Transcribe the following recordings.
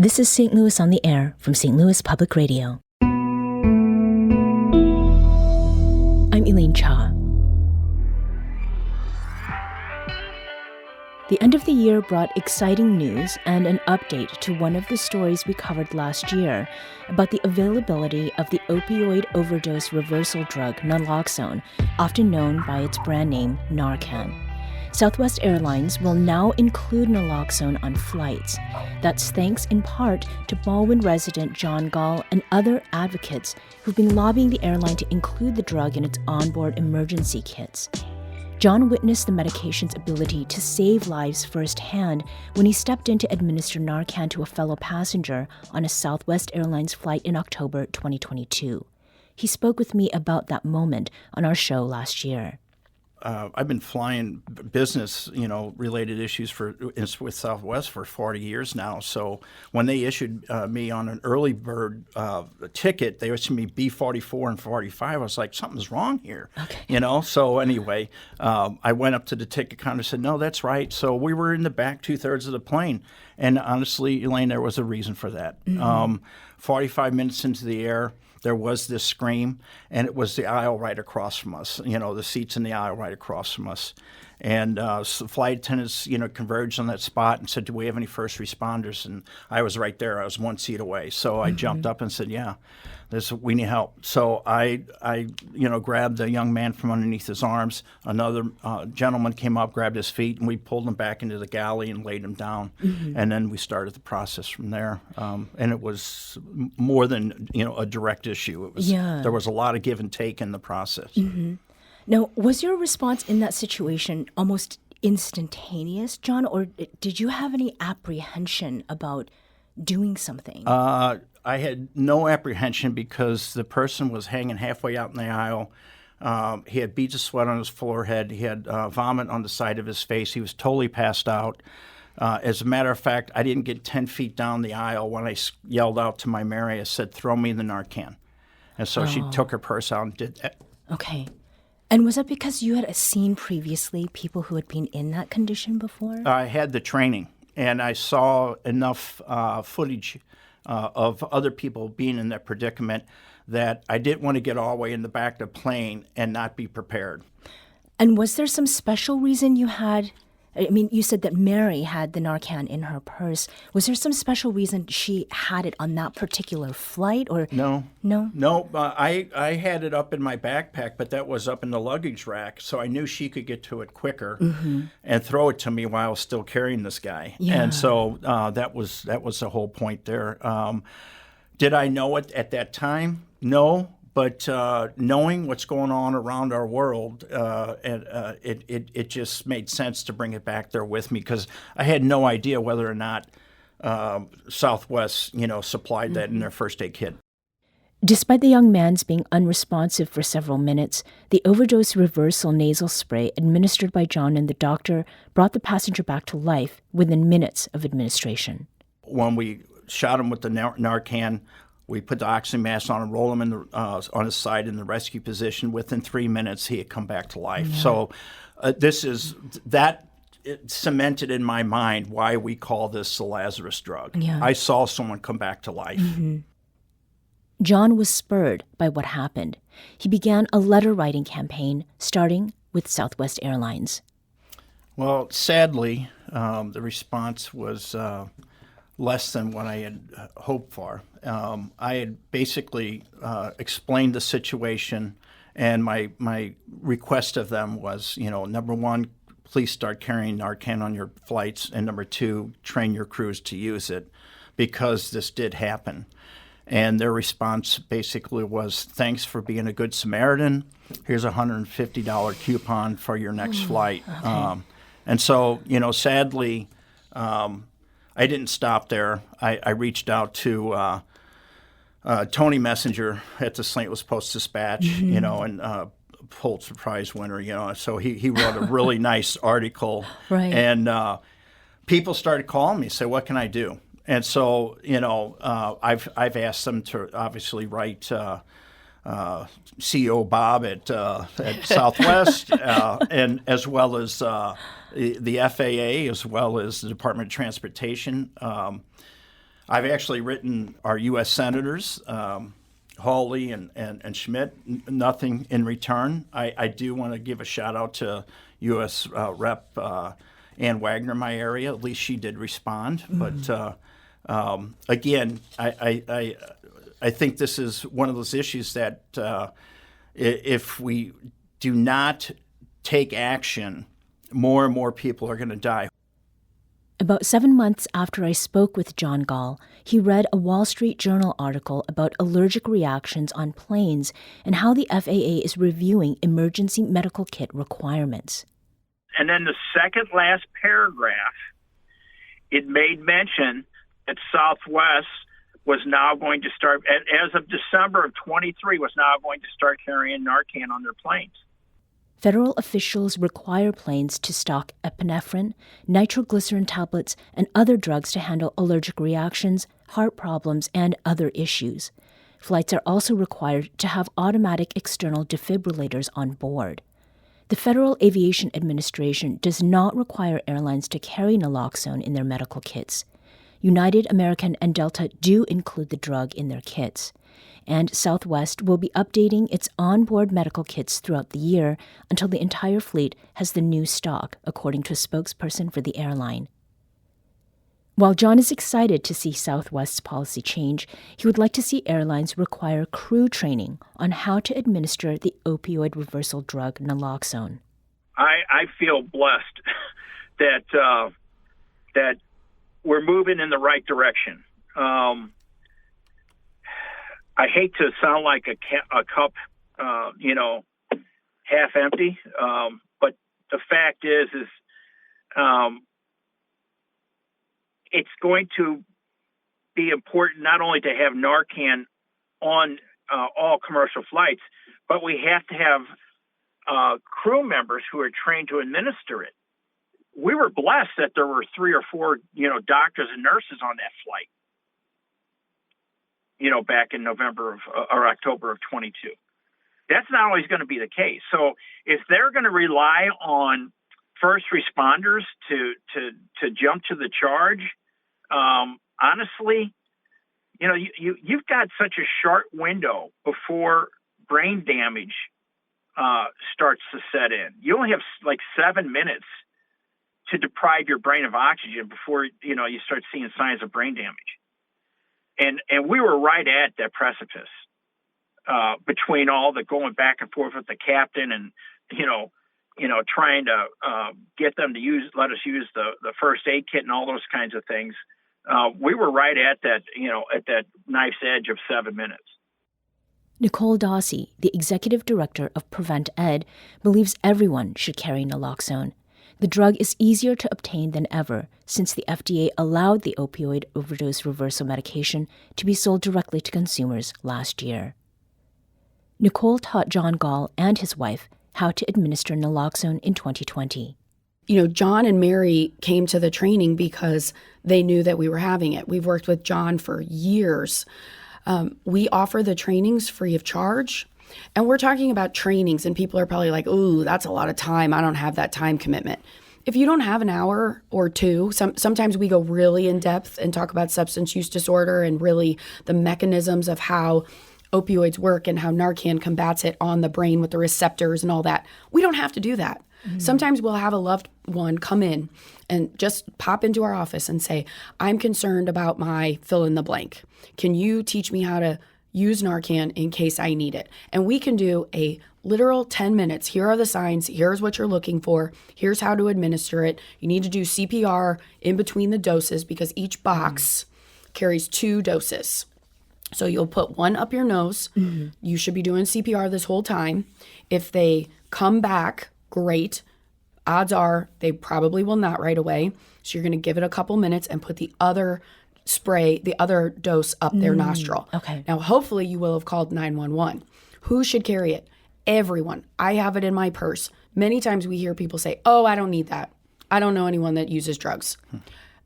This is St. Louis on the Air from St. Louis Public Radio. I'm Elaine Cha. The end of the year brought exciting news and an update to one of the stories we covered last year about the availability of the opioid overdose reversal drug naloxone, often known by its brand name Narcan. Southwest Airlines will now include naloxone on flights. That's thanks in part to Ballwin resident John Gaal and other advocates who've been lobbying the airline to include the drug in its onboard emergency kits. John witnessed the medication's ability to save lives firsthand when he stepped in to administer Narcan to a fellow passenger on a Southwest Airlines flight in October 2022. He spoke with me about that moment on our show last year. I've been flying business, related issues with Southwest for 40 years now. So when they issued me on an early bird ticket, they issued me B44 and 45. I was like, something's wrong here, So anyway, I went up to the ticket counter and said, no, that's right. So we were in the back 2/3 of the plane. And honestly, Elaine, there was a reason for that. 45 minutes into the air, there was this scream, and it was the aisle right across from us, the seats in the aisle right across from us. And flight attendants, converged on that spot and said, do we have any first responders? And I was right there. I was one seat away. So I jumped up and said, yeah, we need help. So I grabbed a young man from underneath his arms. Another gentleman came up, grabbed his feet, and we pulled him back into the galley and laid him down. And then we started the process from there. And it was more than, a direct issue. It was There was a lot of give and take in the process. Now, was your response in that situation almost instantaneous, John, or did you have any apprehension about doing something? I had no apprehension because the person was hanging halfway out in the aisle. He had beads of sweat on his forehead. He had vomit on the side of his face. He was totally passed out. As a matter of fact, I didn't get 10 feet down the aisle when I yelled out to my Mary. I said, throw me the Narcan. And so she took her purse out and did that. Okay. And was that because you had seen previously people who had been in that condition before? I had the training, and I saw enough footage of other people being in that predicament that I didn't want to get all the way in the back of the plane and not be prepared. And was there some special reason you had? I mean, you said that Mary had the Narcan in her purse. Was there some special reason she had it on that particular flight? Or No. No? I had it up in my backpack, but that was up in the luggage rack, so I knew she could get to it quicker and throw it to me while I was still carrying this guy. Yeah. And so that was the whole point there. Did I know it at that time? No. But knowing what's going on around our world, it just made sense to bring it back there with me because I had no idea whether or not Southwest, supplied that in their first aid kit. Despite the young man's being unresponsive for several minutes, the overdose-reversal nasal spray administered by John and the doctor brought the passenger back to life within minutes of administration. When we shot him with the Narcan, we put the oxygen mask on and roll him on his side in the rescue position. Within 3 minutes, he had come back to life. Yeah. So it cemented in my mind why we call this the Lazarus drug. Yeah. I saw someone come back to life. John was spurred by what happened. He began a letter-writing campaign, starting with Southwest Airlines. Well, sadly, the response was less than what I had hoped for. I had basically explained the situation, and my request of them was, number one, please start carrying Narcan on your flights, and number two, train your crews to use it, because this did happen. And their response basically was, thanks for being a good Samaritan. Here's a $150 coupon for your next flight. Okay. And so, sadly, I didn't stop there. I reached out to Tony Messenger at the St. Louis Post-Dispatch, and Pulitzer Prize winner, so he wrote a really nice article. Right. And people started calling me, say, what can I do? And so, I've asked them to obviously write CEO Bob at Southwest, and as well as the FAA, as well as the Department of Transportation. I've actually written our U.S. senators, Hawley and Schmidt, nothing in return. I do want to give a shout out to U.S. Rep. Ann Wagner, my area. At least she did respond. But again, I think this is one of those issues that if we do not take action, more and more people are going to die. About 7 months after I spoke with John Gaal, he read a Wall Street Journal article about allergic reactions on planes and how the FAA is reviewing emergency medical kit requirements. And then the second last paragraph, it made mention that Southwest was now going to start, as of December of 23, was now going to start carrying Narcan on their planes. Federal officials require planes to stock epinephrine, nitroglycerin tablets, and other drugs to handle allergic reactions, heart problems, and other issues. Flights are also required to have automatic external defibrillators on board. The Federal Aviation Administration does not require airlines to carry naloxone in their medical kits. United, American, and Delta do include the drug in their kits. And Southwest will be updating its onboard medical kits throughout the year until the entire fleet has the new stock, according to a spokesperson for the airline. While John is excited to see Southwest's policy change, he would like to see airlines require crew training on how to administer the opioid reversal drug naloxone. I feel blessed that that we're moving in the right direction. I hate to sound like a cup, half empty, but the fact is it's going to be important not only to have Narcan on all commercial flights, but we have to have crew members who are trained to administer it. We were blessed that there were 3 or 4, doctors and nurses on that flight, back in November or October of 22. That's not always going to be the case. So if they're going to rely on first responders to jump to the charge, honestly, you've got such a short window before brain damage starts to set in. You only have like 7 minutes to deprive your brain of oxygen before, you start seeing signs of brain damage. And we were right at that precipice between all the going back and forth with the captain and, trying to get them to let us use the first aid kit and all those kinds of things. We were right at that, at that knife's edge of 7 minutes. Nicole Dawsey, the executive director of Prevent Ed, believes everyone should carry naloxone. The drug is easier to obtain than ever since the FDA allowed the opioid overdose reversal medication to be sold directly to consumers last year. Nicole taught John Gaal and his wife how to administer naloxone in 2020. John and Mary came to the training because they knew that we were having it. We've worked with John for years. We offer the trainings free of charge. And we're talking about trainings, and people are probably like, ooh, that's a lot of time. I don't have that time commitment. If you don't have an hour or two, sometimes we go really in depth and talk about substance use disorder and really the mechanisms of how opioids work and how Narcan combats it on the brain with the receptors and all that. We don't have to do that. Mm-hmm. Sometimes we'll have a loved one come in and just pop into our office and say, I'm concerned about my fill in the blank. Can you teach me how to use Narcan in case I need it? And we can do a literal 10 minutes. Here are the signs. Here's what you're looking for. Here's how to administer it. You need to do CPR in between the doses because each box carries 2 doses. So you'll put one up your nose. Mm-hmm. You should be doing CPR this whole time. If they come back, great. Odds are they probably will not right away. So you're going to give it a couple minutes and put the other the other dose up their nostril. Okay. Now, hopefully you will have called 911. Who should carry it? Everyone. I have it in my purse. Many times we hear people say, oh, I don't need that. I don't know anyone that uses drugs.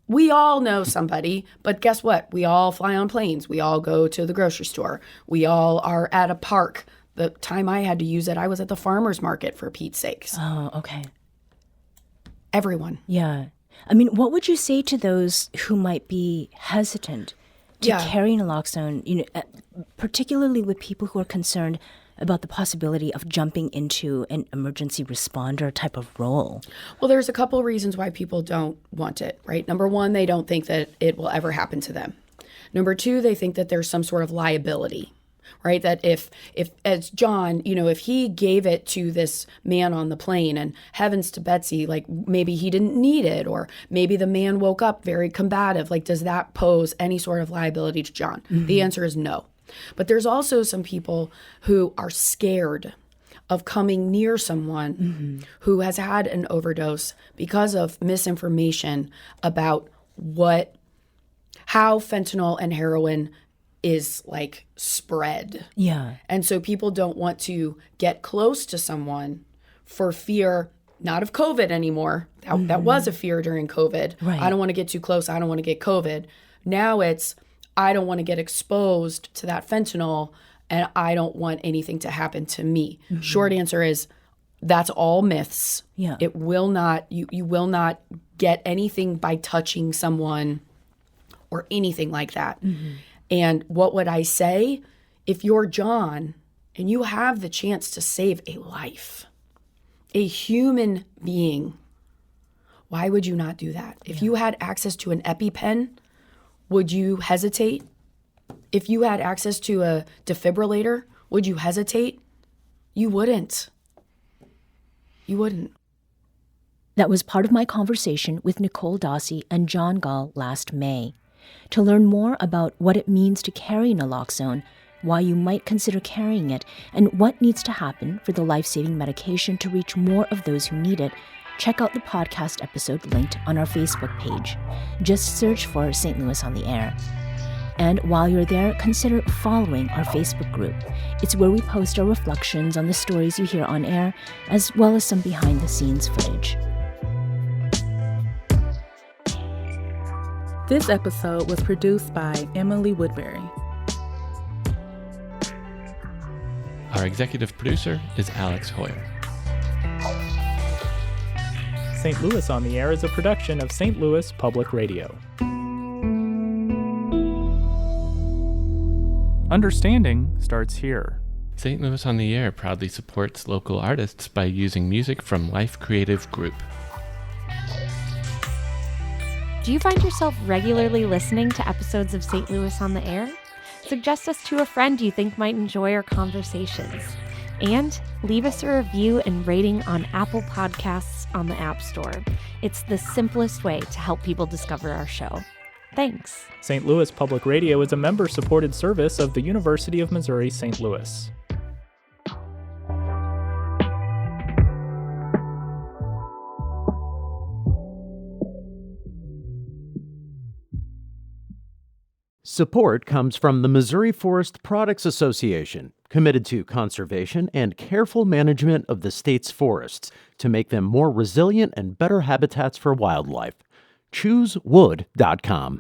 We all know somebody, but guess what? We all fly on planes. We all go to the grocery store. We all are at a park. The time I had to use it, I was at the farmer's market, for Pete's sakes. Oh, okay. Everyone. Yeah. I mean, what would you say to those who might be hesitant to carry naloxone, particularly with people who are concerned about the possibility of jumping into an emergency responder type of role? Well, there's a couple of reasons why people don't want it, right? Number one, they don't think that it will ever happen to them. Number two, they think that there's some sort of liability, right? That if as John, if he gave it to this man on the plane, and heavens to Betsy, like maybe he didn't need it, or maybe the man woke up very combative, like does that pose any sort of liability to John? Mm-hmm. The answer is no. But there's also some people who are scared of coming near someone who has had an overdose because of misinformation about how fentanyl and heroin is like spread. Yeah. And so people don't want to get close to someone for fear, not of COVID anymore. That was a fear during COVID. Right. I don't want to get too close. I don't want to get COVID. Now it's, I don't want to get exposed to that fentanyl, and I don't want anything to happen to me. Mm-hmm. Short answer is that's all myths. Yeah. It will not, you will not get anything by touching someone or anything like that. Mm-hmm. And what would I say? If you're John and you have the chance to save a life, a human being, why would you not do that? If you had access to an EpiPen, would you hesitate? If you had access to a defibrillator, would you hesitate? You wouldn't. You wouldn't. That was part of my conversation with Nicole Dossi and John Gaal last May. To learn more about what it means to carry naloxone, why you might consider carrying it, and what needs to happen for the life-saving medication to reach more of those who need it, check out the podcast episode linked on our Facebook page. Just search for St. Louis on the Air. And while you're there, consider following our Facebook group. It's where we post our reflections on the stories you hear on air, as well as some behind-the-scenes footage. This episode was produced by Emily Woodbury. Our executive producer is Alex Hoyer. St. Louis on the Air is a production of St. Louis Public Radio. Understanding starts here. St. Louis on the Air proudly supports local artists by using music from Life Creative Group. Do you find yourself regularly listening to episodes of St. Louis on the Air? Suggest us to a friend you think might enjoy our conversations. And leave us a review and rating on Apple Podcasts on the App Store. It's the simplest way to help people discover our show. Thanks. St. Louis Public Radio is a member-supported service of the University of Missouri St. Louis. Support comes from the Missouri Forest Products Association, committed to conservation and careful management of the state's forests to make them more resilient and better habitats for wildlife. ChooseWood.com.